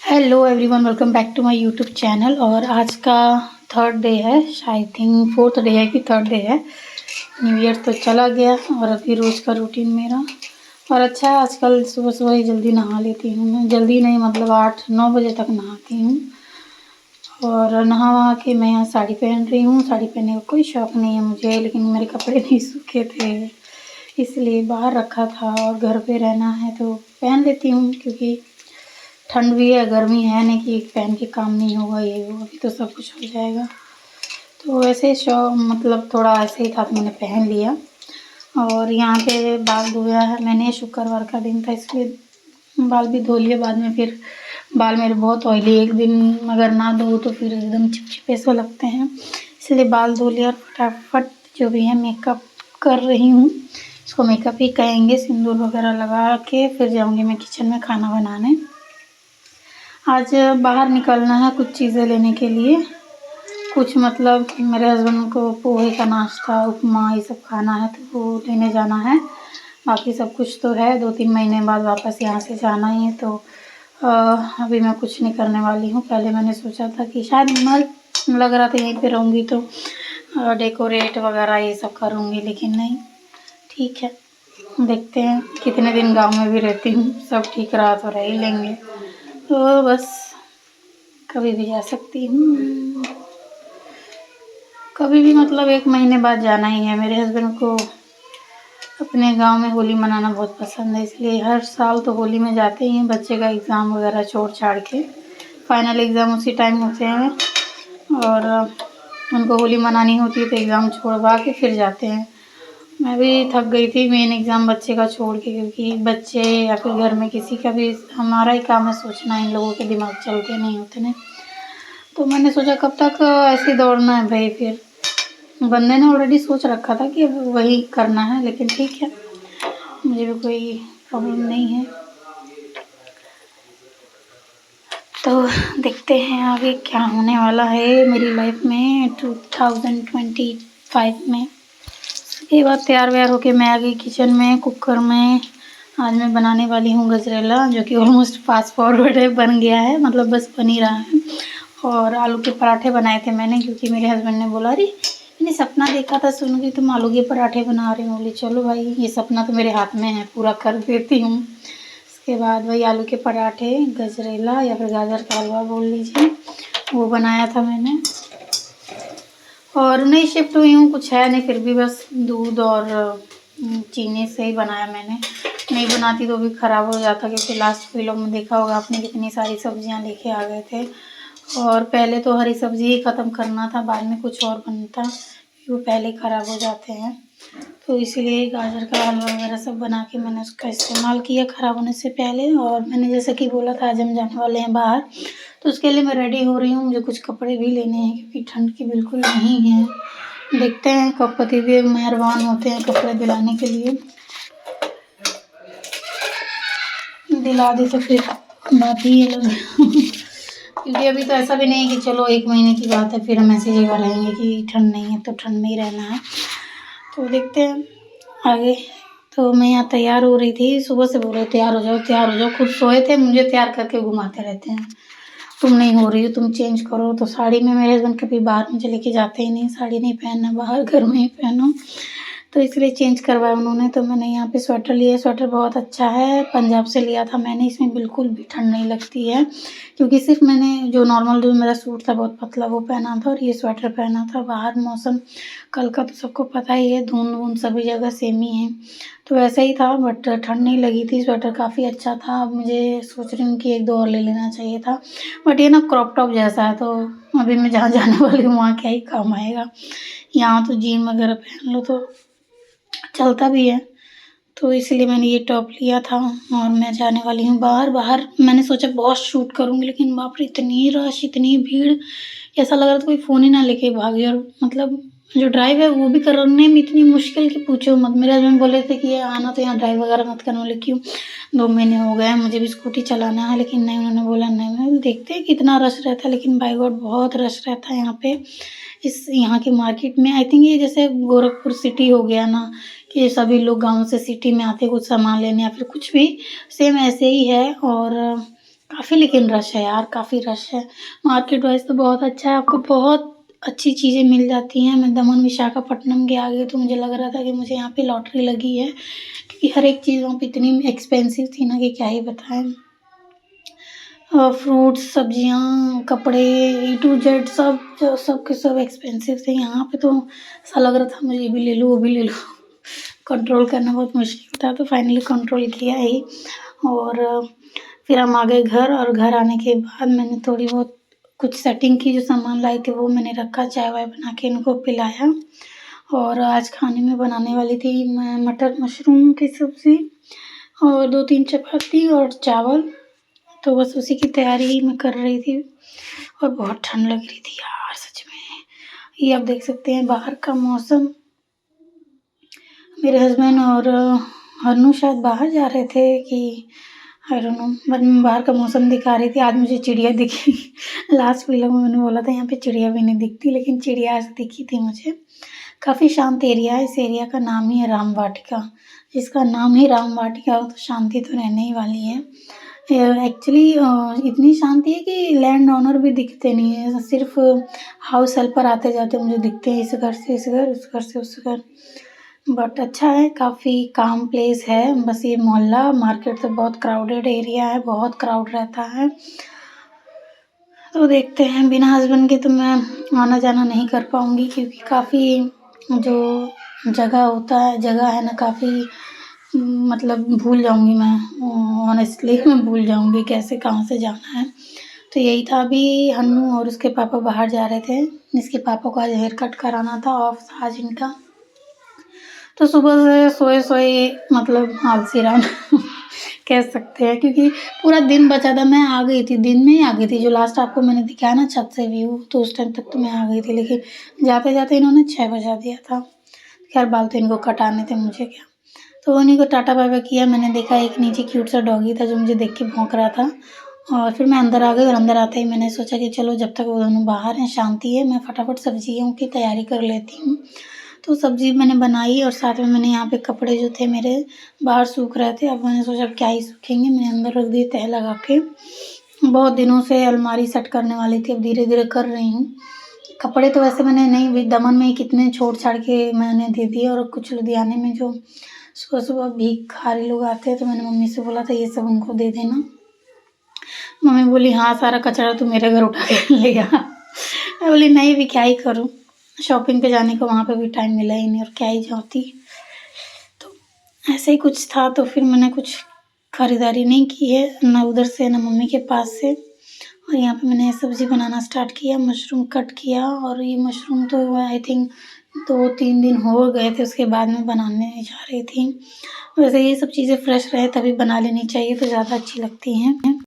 Hello everyone, welcome back to my YouTube channel. और आज का थर्ड डे है, आई थिंक फोर्थ डे है कि थर्ड डे है। न्यू ईयर तो चला गया और अभी रोज़ का रूटीन मेरा। और अच्छा है, आजकल सुबह सुबह ही जल्दी नहा लेती हूँ मैं। जल्दी नहीं मतलब 8-9 बजे तक नहाती हूँ। और नहा वहा के मैं यहाँ साड़ी पहन रही हूँ। साड़ी पहनने का कोई शौक़ नहीं है मुझे, लेकिन मेरे कपड़े नहीं सूखे थे इसलिए बाहर रखा था और घर पे रहना है तो पहन लेती हूँ, क्योंकि ठंड भी है, गर्मी है नहीं कि पहन के काम नहीं होगा, ये वो अभी तो सब कुछ हो जाएगा। तो वैसे मतलब थोड़ा ऐसे ही था तो मैंने पहन लिया। और यहाँ पे बाल धोया है मैंने, शुक्रवार का दिन था इसलिए बाल भी धो लिए। बाद में फिर बाल मेरे बहुत ऑयली, एक दिन अगर ना धो तो फिर एकदम चिपचिपे से लगते हैं, इसलिए बाल धो लिया और फटाफट जो भी है मेकअप कर रही हूँ। इसको मेकअप ही कहेंगे, सिंदूर वगैरह लगा के फिर जाऊँगी मैं किचन में खाना बनाने। आज बाहर निकलना है कुछ चीज़ें लेने के लिए, कुछ मतलब मेरे हस्बैंड को पोहे का नाश्ता, उपमा ये सब खाना है तो वो लेने जाना है। बाकी सब कुछ तो है, 2-3 महीने बाद वापस यहाँ से जाना ही है तो अभी मैं कुछ नहीं करने वाली हूँ। पहले मैंने सोचा था कि शायद मैं लग रहा था यहीं पे रहूँगी तो डेकोरेट वगैरह ये सब करूँगी, लेकिन नहीं, ठीक है देखते हैं कितने दिन गाँव में भी रहती हूँ। सब ठीक रहा तो रह ही लेंगे, तो बस कभी भी जा सकती हूँ, कभी भी मतलब 1 महीने बाद जाना ही है। मेरे हस्बैंड को अपने गांव में होली मनाना बहुत पसंद है, इसलिए हर साल तो होली में जाते ही हैं। बच्चे का एग्ज़ाम वगैरह छोड़ छाड़ के फाइनल एग्ज़ाम उसी टाइम होते हैं और उनको होली मनानी होती है तो एग्ज़ाम छोड़वा के फिर जाते हैं। मैं भी थक गई थी मेन एग्ज़ाम बच्चे का छोड़ के, क्योंकि बच्चे या फिर घर में किसी का भी हमारा ही काम है सोचना, इन लोगों के दिमाग चलते नहीं होते ना। तो मैंने सोचा कब तक ऐसे दौड़ना है भाई, फिर बंदे ने ऑलरेडी सोच रखा था कि अब वही करना है, लेकिन ठीक है मुझे भी कोई प्रॉब्लम नहीं है। तो देखते हैं आगे क्या होने वाला है मेरी लाइफ में 2025 में। उसके बाद तैयार व्यार होके मैं आ गई किचन में। कुकर में आज मैं बनाने वाली हूँ गजरेला, जो कि ऑलमोस्ट फास्ट फॉरवर्ड है, बन गया है, मतलब बस बन ही रहा है। और आलू के पराठे बनाए थे मैंने, क्योंकि मेरे हस्बैंड ने बोला अरे मैंने सपना देखा था सुन कि तुम आलू के पराठे बना रहे हो। बोली चलो भाई ये सपना तो मेरे हाथ में है, पूरा कर देती हूँ। उसके बाद वही आलू के पराठे, गजरेला या फिर गाजर का हलवा बोल लीजिए, वो बनाया था मैंने। और नहीं शिफ्ट हुई हूँ, कुछ है नहीं, फिर भी बस दूध और चीनी से ही बनाया मैंने। नहीं बनाती तो भी ख़राब हो जाता, क्योंकि लास्ट व्लॉग में देखा होगा आपने कितनी सारी सब्जियां लेके आ गए थे। और पहले तो हरी सब्ज़ी ही ख़त्म करना था, बाद में कुछ और बनता, वो पहले ख़राब हो जाते हैं। तो इसीलिए गाजर का हलवा वगैरह सब बना के मैंने उसका इस्तेमाल किया ख़राब होने से पहले। और मैंने जैसे कि बोला था आज हम जाने वाले हैं बाहर, तो उसके लिए मैं रेडी हो रही हूँ। मुझे कुछ कपड़े भी लेने हैं क्योंकि ठंड की बिल्कुल नहीं है। देखते हैं कब पतिदेव मेहरबान होते हैं कपड़े दिलाने के लिए, दिला दे तो फिर बात ही अलग क्योंकि अभी तो ऐसा भी नहीं है कि चलो 1 महीने की बात है फिर हम ऐसी जगह रहेंगे कि ठंड नहीं है तो ठंड में ही रहना है। तो देखते हैं आगे। तो मैं यहाँ तैयार हो रही थी, सुबह से बोल रहे तैयार हो जाओ तैयार हो जाओ, खुद सोए थे, मुझे तैयार करके घुमाते रहते हैं, तुम नहीं हो रही हो तुम चेंज करो। तो साड़ी में मेरे हस्बैंड कभी बाहर मुझे लेके जाते ही नहीं, साड़ी नहीं पहनना बाहर, घर में ही पहनो, तो इसलिए चेंज करवाया उन्होंने। तो मैंने यहाँ पे स्वेटर लिया, स्वेटर बहुत अच्छा है, पंजाब से लिया था मैंने। इसमें बिल्कुल भी ठंड नहीं लगती है, क्योंकि सिर्फ मैंने जो नॉर्मल जो मेरा सूट था बहुत पतला वो पहना था और ये स्वेटर पहना था। बाहर मौसम कल का तो सबको पता ही है, धुंध वुंध सभी जगह सेम ही है, तो वैसा ही था, बट ठंड नहीं लगी थी। स्वेटर काफ़ी अच्छा था। अब मुझे सोच रही हूँ कि 1-2 और ले लेना चाहिए था, बट ये ना क्रॉप टॉप जैसा है, तो अभी मैं जहाँ जाने वाली हूँ वहाँ क्या ही काम आएगा। यहाँ तो जीन वगैरह पहन लो तो चलता भी है, तो इसलिए मैंने ये टॉप लिया था। और मैं जाने वाली हूँ बाहर। बाहर मैंने सोचा बहुत शूट करूँगी, लेकिन बाप रे इतनी रश इतनी भीड़, ऐसा लग रहा था कोई फ़ोन ही ना लेके भागे। और मतलब जो ड्राइव है वो भी करने में इतनी मुश्किल कि पूछो मत। मेरे हस्बैंड बोले थे कि ये आना तो यहाँ ड्राइव वगैरह मत करना। बोले क्यों, 2 महीने हो गए हैं मुझे भी स्कूटी चलाना है, लेकिन नहीं, उन्होंने बोला नहीं। मैं देखते हैं कितना रश रहता है, लेकिन बाय गॉड बहुत रश रहता है यहाँ पे, इस यहाँ की मार्केट में। आई थिंक ये जैसे गोरखपुर सिटी हो गया ना, कि सभी लोग गाँव से सिटी में आते कुछ सामान लेने या फिर कुछ भी, सेम ऐसे ही है। और काफ़ी लेकिन रश है यार, काफ़ी रश है। मार्केट वाइज़ तो बहुत अच्छा है, आपको बहुत अच्छी चीज़ें मिल जाती हैं। मैं दमन विशाखापट्टनम के आ गई तो मुझे लग रहा था कि मुझे यहाँ पे लॉटरी लगी है, क्योंकि हर एक चीज़ वहाँ पे इतनी एक्सपेंसिव थी ना कि क्या ही बताएँ। फ्रूट्स, सब्जियाँ, कपड़े, ए टू जेड सब के सब एक्सपेंसिव थे। यहाँ पे तो ऐसा लग रहा था मुझे ये भी ले लूँ, वो भी ले लूँ। कंट्रोल करना बहुत मुश्किल था, तो फाइनली कंट्रोल किया ही। और फिर हम आ गए घर, और घर आने के बाद मैंने थोड़ी बहुत कुछ सेटिंग की, जो सामान लाई थी वो मैंने रखा, चाय वाय बना के इनको पिलाया। और आज खाने में बनाने वाली थी मैं मटर मशरूम की सब्ज़ी और 2-3 चपाती और चावल। तो बस उसी की तैयारी ही मैं कर रही थी, और बहुत ठंड लग रही थी यार सच में। ये आप देख सकते हैं बाहर का मौसम। मेरे हस्बैंड और हन्नू शायद बाहर जा रहे थे कि आई डोंट नो, बट मैं बाहर का मौसम दिखा रही थी। आज मुझे चिड़िया दिखी। लास्ट व्लॉग में मैंने बोला था यहाँ पे चिड़िया भी नहीं दिखती, लेकिन चिड़िया आज दिखी थी मुझे। काफ़ी शांत एरिया है। इस एरिया का नाम ही है राम वाटिका। जिसका नाम ही राम वाटिका हो तो शांति तो रहने ही वाली है। एक्चुअली इतनी शांति है कि लैंड ओनर भी दिखते नहीं है, सिर्फ हाउस हेल्पर आते जाते मुझे दिखते हैं, इस घर से इस घर, उस घर से उस घर। बट अच्छा है, काफ़ी काम प्लेस है। बस ये मोहल्ला मार्केट तो बहुत क्राउडेड एरिया है, बहुत क्राउड रहता है। तो देखते हैं, बिना हस्बैंड के तो मैं आना जाना नहीं कर पाऊँगी, क्योंकि काफ़ी जो जगह है ना, काफ़ी मतलब भूल जाऊँगी मैं, ऑनेस्टली मैं भूल जाऊँगी कैसे कहाँ से जाना है। तो यही था। अभी हन्नू और उसके पापा बाहर जा रहे थे। इसके पापा को आज हेयर कट कराना था, ऑफ था आज इनका। तो सुबह से सोए-सोए मतलब आलसी रहा कह सकते हैं, क्योंकि पूरा दिन बचा था। मैं आ गई थी, दिन में ही आ गई थी। जो लास्ट आपको मैंने दिखाया ना छत से व्यू, तो उस टाइम तक तो मैं आ गई थी, लेकिन जाते-जाते इन्होंने 6 बजा दिया था। खैर बाल तो इनको कटाने थे, मुझे क्या। तो उन्हीं को टाटा बाय-बाय किया। मैंने देखा एक नीचे क्यूट सा डॉगी था जो मुझे देख के भौंक रहा था, और फिर मैं अंदर आ गई। और अंदर आते ही मैंने सोचा कि चलो जब तक वो दोनों बाहर हैं, शांति है, मैं फटाफट सब्जियों की तैयारी कर लेती हूँ। तो सब्ज़ी मैंने बनाई, और साथ में मैंने यहाँ पे कपड़े जो थे मेरे बाहर सूख रहे थे। अब मैंने सोचा क्या ही सूखेंगे, मैंने अंदर रख दिए तह लगा के। बहुत दिनों से अलमारी सेट करने वाली थी, अब धीरे-धीरे कर रही हूँ। कपड़े तो वैसे मैंने नहीं, भी दमन में ही कितने छोड़-छाड़ के मैंने दे दिए, और कुछ लुधियाने में जो सुबह-सुबह भिखारी लोग आते हैं, तो मैंने मम्मी से बोला था ये सब उनको दे देना। मम्मी बोली हाँ, सारा कचरा तू मेरे घर उठा के ले आ। मैं बोली नहीं, भी क्या ही करूँ, शॉपिंग पे जाने का वहाँ पे भी टाइम मिला ही नहीं, और क्या ही जाती। तो ऐसे ही कुछ था, तो फिर मैंने कुछ खरीदारी नहीं की है, ना उधर से ना मम्मी के पास से। और यहाँ पे मैंने सब्ज़ी बनाना स्टार्ट किया, मशरूम कट किया। और ये मशरूम तो आई थिंक 2-3 दिन हो गए थे, उसके बाद मैं बनाने जा रही थी। वैसे ये सब चीज़ें फ्रेश रहे तभी बना लेनी चाहिए, तो ज़्यादा अच्छी लगती हैं।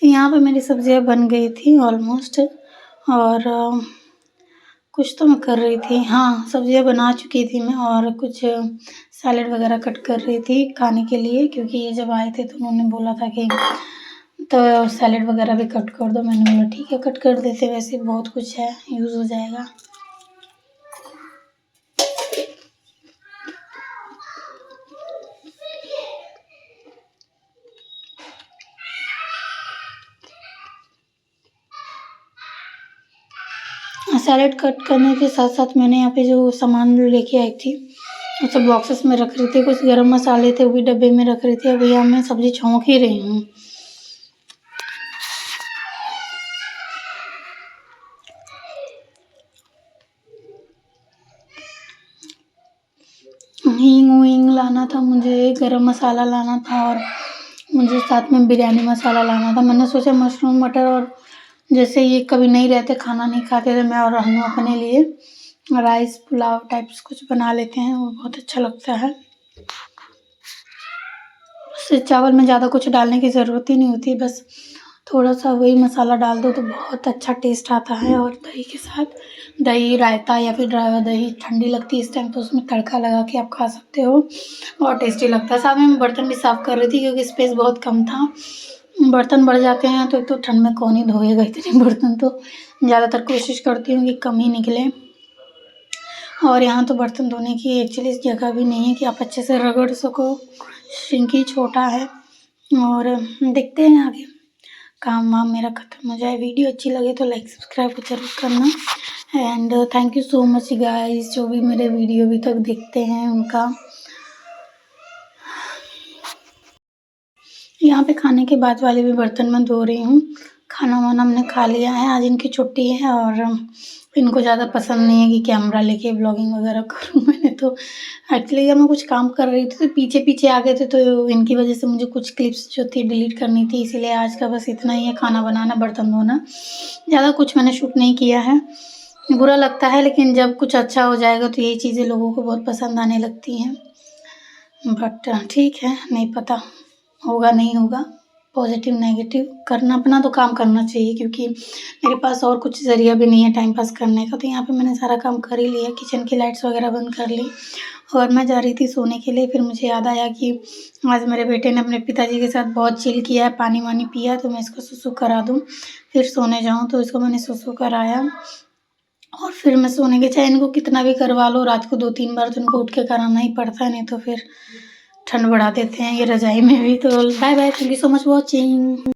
यहाँ पे मेरी सब्जियाँ बन गई थी ऑलमोस्ट, और कुछ तो मैं कर रही थी, हाँ सब्जियाँ बना चुकी थी मैं, और कुछ सैलेड वगैरह कट कर रही थी खाने के लिए, क्योंकि ये जब आए थे तो उन्होंने बोला था कि तो सैलेड वगैरह भी कट कर दो। मैंने बोला ठीक है कट कर देते, वैसे बहुत कुछ है, यूज़ हो जाएगा। सैलेड कट करने के साथ साथ मैंने यहाँ पे जो सामान लेके आई थी वो सब बॉक्सेस में रख रही थी। कुछ गरम मसाले थे वो भी डब्बे में रख रही थी। अभी यहाँ मैं सब्जी छौंक ही रही हूँ। हींग वींग लाना था मुझे, गरम मसाला लाना था, और मुझे साथ में बिरयानी मसाला लाना था। मैंने सोचा मशरूम मटर, और जैसे ये कभी नहीं रहते, खाना नहीं खाते थे, मैं और हम अपने लिए राइस पुलाव टाइप्स कुछ बना लेते हैं, वो बहुत अच्छा लगता है। उससे चावल में ज़्यादा कुछ डालने की ज़रूरत ही नहीं होती, बस थोड़ा सा वही मसाला डाल दो तो बहुत अच्छा टेस्ट आता है। और दही के साथ, दही रायता या फिर दही ठंडी लगती है इस टाइम तो उसमें तड़का लगा के आप खा सकते हो, बहुत टेस्टी लगता है। साथ में मैं बर्तन भी साफ़ कर रही थी क्योंकि स्पेस बहुत कम था। बर्तन बढ़ जाते हैं तो एक तो ठंड में कौन ही धोएगा इतने बर्तन, तो ज़्यादातर कोशिश करती हूँ कि कम ही निकले। और यहाँ तो बर्तन धोने की एक्चुअली जगह भी नहीं है कि आप अच्छे से रगड़ सको, सिंक ही छोटा है। और देखते हैं आगे काम वाम मेरा ख़त्म हो जाए। वीडियो अच्छी लगे तो लाइक सब्सक्राइब ज़रूर करना। And thank you so much guys, जो भी मेरे वीडियो अभी तक देखते हैं उनका। यहाँ पे खाने के बाद वाले भी बर्तन मैं धो रही हूँ। खाना वाना हमने खा लिया है, आज इनकी छुट्टी है और इनको ज़्यादा पसंद नहीं है कि कैमरा लेके ब्लॉगिंग वगैरह करूँ। मैंने तो एक्चुअली जब मैं कुछ काम कर रही थी तो पीछे पीछे आ गए थे, तो इनकी वजह से मुझे कुछ क्लिप्स जो थी डिलीट करनी थी, इसीलिए आज का बस इतना ही है। खाना बनाना, बर्तन धोना, ज़्यादा कुछ मैंने शूट नहीं किया है। बुरा लगता है लेकिन जब कुछ अच्छा हो जाएगा तो यही चीज़ें लोगों को बहुत पसंद आने लगती हैं। बट ठीक है, नहीं पता होगा नहीं होगा। पॉजिटिव नेगेटिव करना, अपना तो काम करना चाहिए, क्योंकि मेरे पास और कुछ ज़रिया भी नहीं है टाइम पास करने का। तो यहाँ पे मैंने सारा काम कर ही लिया, किचन की लाइट्स वगैरह बंद कर ली और मैं जा रही थी सोने के लिए। फिर मुझे याद आया कि आज मेरे बेटे ने अपने पिताजी के साथ बहुत चिल किया है, पानी वानी पिया, तो मैं इसको सुसु करा दूँ फिर सोने जाऊँ। तो इसको मैंने सुसु कराया और फिर मैं सोने के, चाहे इनको कितना भी करवा लो, रात को 2-3 बार तो इनको उठ के कराना ही पड़ता है, नहीं तो फिर ठंड बढ़ा देते हैं ये रज़ाई में भी। तो bye bye, thank you so much watching.